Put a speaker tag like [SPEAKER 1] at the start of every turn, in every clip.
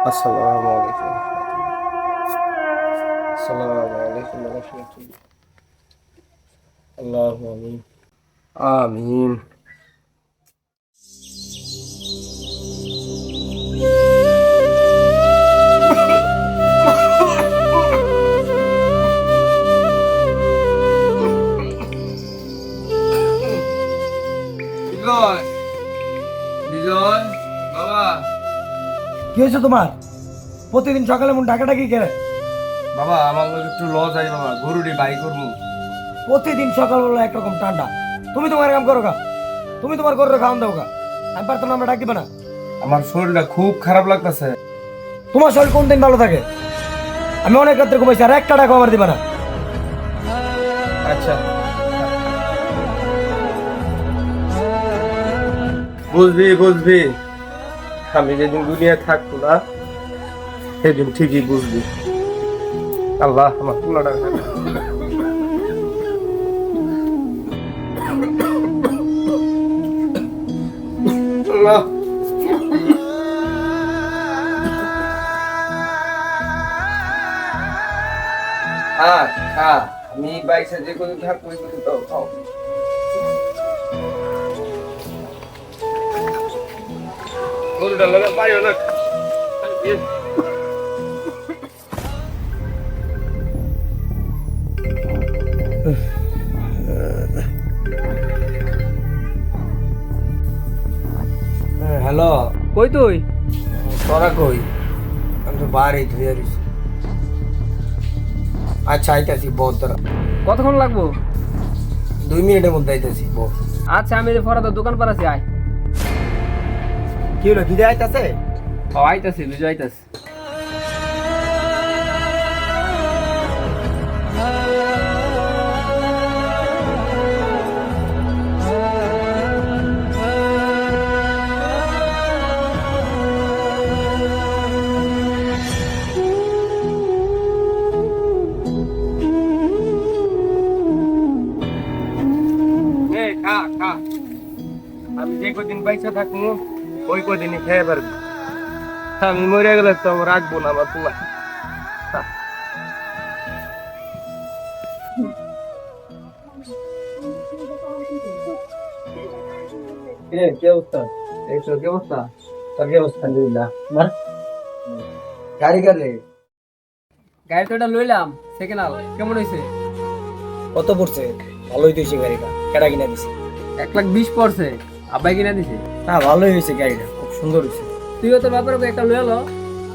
[SPEAKER 1] আসসালামু আলাইকুম। আসসালামু আলাইকুম ওয়া রাহমাতুল্লাহ। আল্লাহু আমিন। আমিন। বিজয়, বিজয়, বাবা।
[SPEAKER 2] কি হয়েছে তোমার? প্রতিদিন সকালে মন ডাকাডাকি করে।
[SPEAKER 1] বাবা আমার লগে একটু লজ আই বাবা, গরুটি বাই করবো।
[SPEAKER 2] প্রতিদিন সকালবেলা একরকম ঠান্ডা। তুমি তোমার কাম করো গা, তুমি তোমার গরুর খাওয়ান দাও গা। আমি পারতাম না, আমরা ডাক দিবে না।
[SPEAKER 1] আমার শরীরটা খুব খারাপ লাগতেছে।
[SPEAKER 2] তোমার শরীর কোন দিন ভালো থাকে? আমি অনেক রাত্রে ঘুমাইছি, আর একটা টাকা আমার দিবে না।
[SPEAKER 1] আচ্ছা, বুঝবি বুঝবি, আমি যেদিন দুনিয়া থাকবো না সেদিন ঠিকই বুঝবি। আল্লাহ আমার পুলাটা আল্লাহ। আমি বাইসে যে কোনো থাকবো তো খাও। গরুটা লাগে পাইও না।
[SPEAKER 2] হ্যালো,
[SPEAKER 3] কই তুই?
[SPEAKER 2] তোরা কই? আমি তো বাড়ি ধুয়ে রয়েছি। আচ্ছা আইতাছি, বহুত তোরা
[SPEAKER 3] কতক্ষণ লাগবো?
[SPEAKER 2] 2 মিনিটের মধ্যে আইতাছি। বহুত
[SPEAKER 3] আচ্ছা, আমি যে ফরাদ দোকান পার আছি, আয়।
[SPEAKER 2] কি হলো, খিদে আইতাছে?
[SPEAKER 3] ও আইতাছি, বিজয় আইতাছি।
[SPEAKER 1] খা খা, আমি যে কদিন পয়সা থাকবো ওই কদিনই খেয়ে পারবি। আমি মরে গেলে তো রাখবো না আমার তোমার।
[SPEAKER 2] কি অবস্থা?
[SPEAKER 1] এই তো কি অবস্থা?
[SPEAKER 2] তোর কি অবস্থা? আলহামদুলিল্লাহ। গাড়ি কাটে
[SPEAKER 3] গাড়ি তো এটা লইলাম, সেকেন্ড হাল। কেমন হয়েছে?
[SPEAKER 2] কত পড়ছে? ভালোই তো হয়েছে গাড়িটা। কেডা কিনা দিছে?
[SPEAKER 3] 1,20,000 পড়ছে। আব্বাই কিনা দিছে।
[SPEAKER 2] না, ভালোই হয়েছে গাড়িটা, খুব সুন্দর হয়েছে।
[SPEAKER 3] তুইও তোর ব্যাপারে একটা লয়ে লো,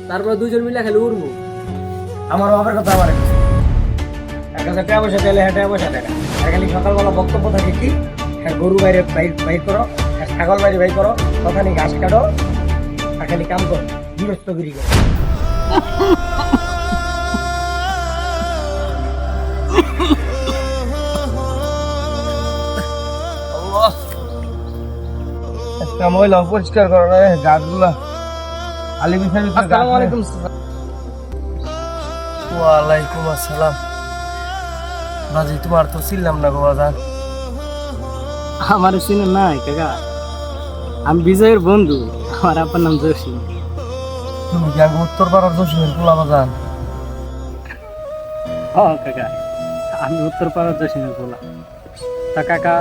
[SPEAKER 3] তারপর দুজন মিলে খেলে উড়বো।
[SPEAKER 2] আমার বাবার কথা আমার কাছে 1,000 টাকা পয়সা চাইলে হ্যাঁ টাকা পয়সা টাকা। আর খালি সকালবেলা বক্তব্য থাকে কি, হ্যাঁ গরু বাইরে বাইর করো, হ্যাঁ ছাগল বাইরে বাইর করো, ওখানে ঘাস কাটো, আর খালি কাম করো, গৃহস্থগিরি করো।
[SPEAKER 1] একটা মহিলা পরিষ্কার করো না গাছগুলা। আলী বিছার
[SPEAKER 3] আসসালামু আলাইকুম।
[SPEAKER 1] ওয়ালাইকুম আসসালাম। বাজি তোমার তো ছিলাম না গো বাজান।
[SPEAKER 3] আমার চিনেন নাই কাকা, আমি বিজয়ের বন্ধু। আমার আব্বার নাম জসিম।
[SPEAKER 1] তুমি কি আগে উত্তর পাড়ার জসিমের পোলা বাজান?
[SPEAKER 3] হ কাকা, আমি উত্তর পাড়ার জসিমের বলা। তা কাকা,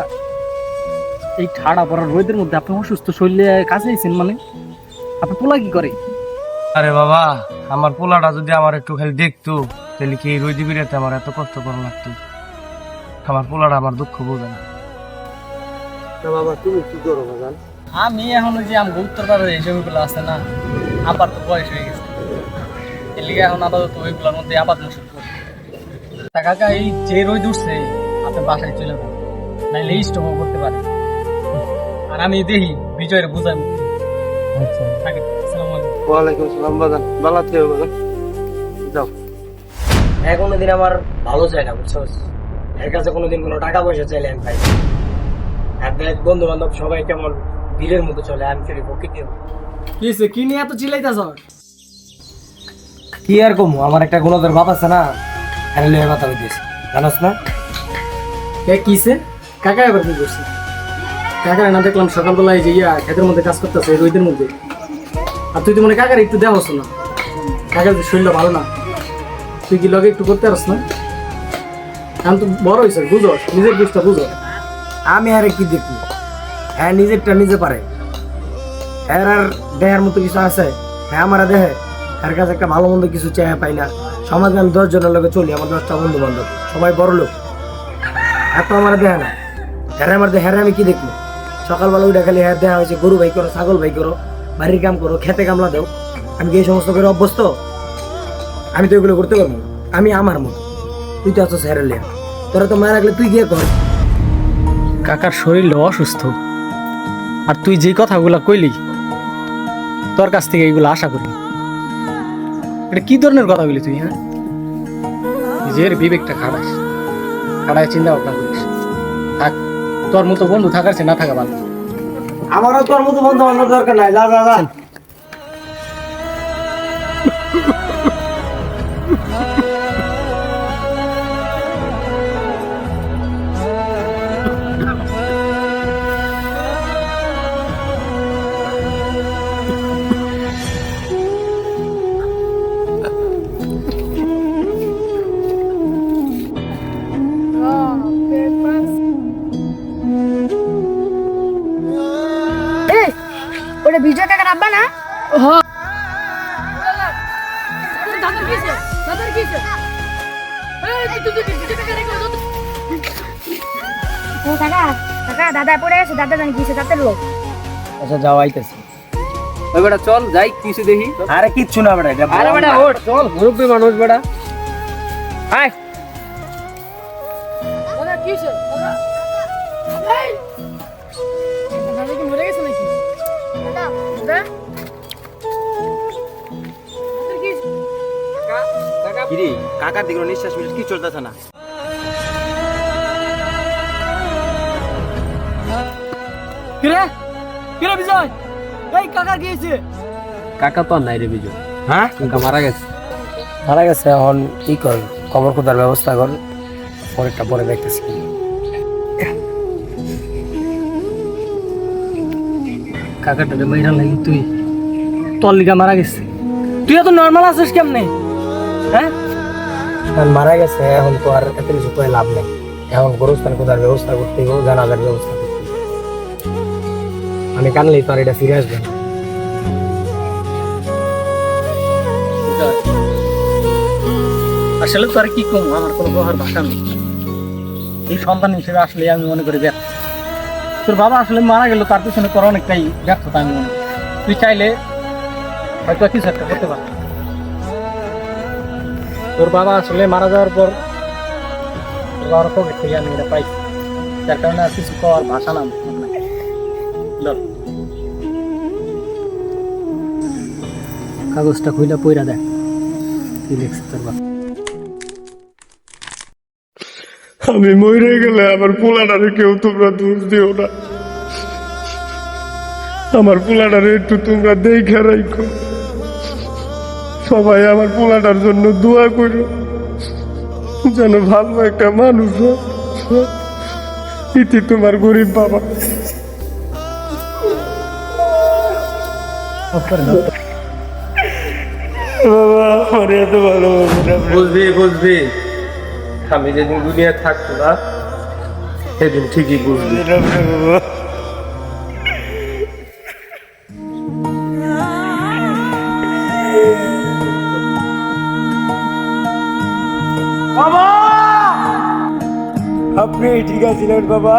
[SPEAKER 3] এই ঠাড়া পড়ার রোদের মধ্যে আপনি অসুস্থ শরীরে কাছে আইছেন, মানে আপনি পোলা কি করে?
[SPEAKER 1] আরে বাবা, আমার পোলাটা যদি আমার একটু খালি দেখতো তাহলে কি এই রোদি বিরাতে আমার এত কষ্ট করা লাগতো? আমার পোলাটা আমার দুঃখ বোঝে না। বাবা তুমি কি করো বাজান?
[SPEAKER 3] আমি এখন ওই যে আমি উত্তর পাড়ার এই জমিগুলো আছে না, আপার তো বয়স হয়ে গেছে, এর লিগে এখন আপাতত ওইগুলোর মধ্যে আপাতত শুরু করি। তা কাকা, এই যে রোদ উঠছে আপনি বাসায় চলে যাবেন, নাইলে স্টক করতে পারে। আর আমি দেখি বিজয়ের বুঝাই।
[SPEAKER 1] আচ্ছা,
[SPEAKER 3] থাকে। আসসালামু আলাইকুম।
[SPEAKER 1] ওয়ালাইকুম আসসালাম বাজান। ভালো থেকো বাজান, যাও।
[SPEAKER 2] কোনোদিন আমার ভালো চাই না, বুঝছো? এর কাছে কোনোদিন কোনো টাকা পয়সা চাইলে আমি পাই না। আর দেখ বন্ধু বান্ধব সবাই কেমন বীরের মতো চলে, আমি ফিরে প্রকৃতি।
[SPEAKER 3] কি নিয়ে এত চিল্লাইতেছ?
[SPEAKER 2] কি আর কমু, আমার একটা গুণদের বাপ আছে না, হ্যাঁ লয়ে কথা হইতেছে, জানোস না?
[SPEAKER 3] কিসে কাকা এবার কি করছে? কাকা না দেখলাম সকালবেলায় যে ক্ষেতের মধ্যে কাজ করতেছে রোদের মধ্যে, আর তুই তো মনে কাকার একটু দেওয়া না।
[SPEAKER 2] কাকার যে শরীরটা ভালো না, তুই কি লগে একটু করতে পারস না? এখন তো বড় হয়েছে, বুঝো, নিজের বুঝটা বুঝো। আমি আরে কি দেখি, হ্যাঁ নিজেরটা নিজে পারে, হ্যাঁ আর দেহের মতো কিছু আছে, হ্যাঁ আমার দেহে এর কাছে একটা ভালো মন্দ কিছু চেয়ে পাই না। সমাজে আমি 10 জনের লোকে চলি, আমার 10টা বন্ধু বান্ধব সবাই বড় লোক, এত আমার দেহে না। হ্যাঁ আমার দেহে আমি কি দেখি, সকালবেলা উঠে খালি হ্যাঁ দেখা হয়েছে গরু ভাই করো, ছাগল ভাই করো, বাড়ির কাম করো, খেতে কামলা দেও। আমি কি এই সমস্ত করে অভ্যস্ত? আমি তো এগুলো করতে পারবো না। আমি আমার মতো, তুই তো আছো স্যারেলিয়া, তোরা তো মারা রাখলে তুই গিয়ে কর।
[SPEAKER 3] কাকার শরীরটা অসুস্থ, আর তুই যে কথাগুলা কইলি তোর কাছ থেকে এইগুলো আশা করি। এটা কি ধরনের কথা বলি তুই? হ্যাঁ, নিজের বিবেকটা খাড়ায় চিন্তা ভাবনা করিস। থাক, তোর মতো বন্ধু থাকার চেয়ে না থাকা ভালো।
[SPEAKER 2] আমারও তোর মতো বন্ধু বান্ধব দরকার নাই, যা যা যা।
[SPEAKER 4] এই ওটা বিজয় কাকার আব্বা না? ও কাকা, কাকা দাদা পড়ে গেছে, দাদা জানি কিসে দাঁতের লোক।
[SPEAKER 2] আচ্ছা যাও, আইতেছি।
[SPEAKER 3] ওই বেটা চল যাই কিছু দেখি।
[SPEAKER 2] আরে কিচ্ছু না বেটা, এটা
[SPEAKER 3] আরে বেটা ওঠ, চল, মুরব্বী মানুষ বেটা। আয়
[SPEAKER 4] দাদা কিসে? দাদা এই দাদা কি মরে গেছে নাকি? দাদা দাদা
[SPEAKER 1] কিরে কাকার দিকে নিঃশ্বাস মিশ্বাস কি চলতেছে না?
[SPEAKER 2] কিরে কিরে বিজয়, এই কাকা কি হয়েছে?
[SPEAKER 3] কাকা তো আর নাই রে বিজয়,
[SPEAKER 1] হ্যাঁ
[SPEAKER 3] কাকা মারা গেছে।
[SPEAKER 2] মারা গেছে, এখন কি কর, খবর কোথার ব্যবস্থা কর, পরেরটা পরে দেখতেছি।
[SPEAKER 3] কাকাটা রে মাইরা লাগি তুই, তোর লিগা মারা গেছে।
[SPEAKER 2] তুই এত নর্মাল আছিস কেমনে? হ্যাঁ মারা গেছে, এখন তো আর এত কিছু করে লাভ নেই। এখন গোরস্থান কোথার ব্যবস্থা করতে হবে, জানাজার ব্যবস্থা করতে হবে। আমি কানলেই তো আর এটা ফিরে আসবে না।
[SPEAKER 3] আসলে তো আর কি কম, আমার কোনো প্রহার ভাষা নেই। এই সন্তান হিসেবে আসলে আমি মনে করি ব্যর্থ। তোর বাবা আসলে মারা গেল, তার পিছনে তোর অনেকটাই ব্যর্থতা আমি মনে করি। তুই চাইলে হয়তো কিছু একটা করতে পারবি। তোর বাবা আসলে মারা যাওয়ার পর তোর বাবার পকেট থেকে আমি এটা পাইছি, যার কারণে আর কিছু করার ভাষা না। কাগজটা খুইলা পইরা দেখ কি লিখছে তোর বাবা।
[SPEAKER 5] আমি মরে গেলে আমার পোলাটারে কেউ তোমরা দোষ দিও না। আমার পোলাটারে একটু তোমরা দেখে রাখো। সবাই আমার পোলাটার জন্য দোয়া করো, যেন ভালো একটা মানুষ হয়। ইতি তোমার গরিব বাবা। বাবা আমার এত ভালোবাসে না।
[SPEAKER 1] বুঝবি আমি যেদিন দুনিয়া থাকতো না সেদিন ঠিকই বুঝবি।
[SPEAKER 5] বাবা
[SPEAKER 2] আপনি ঠিক আছিলেন বাবা?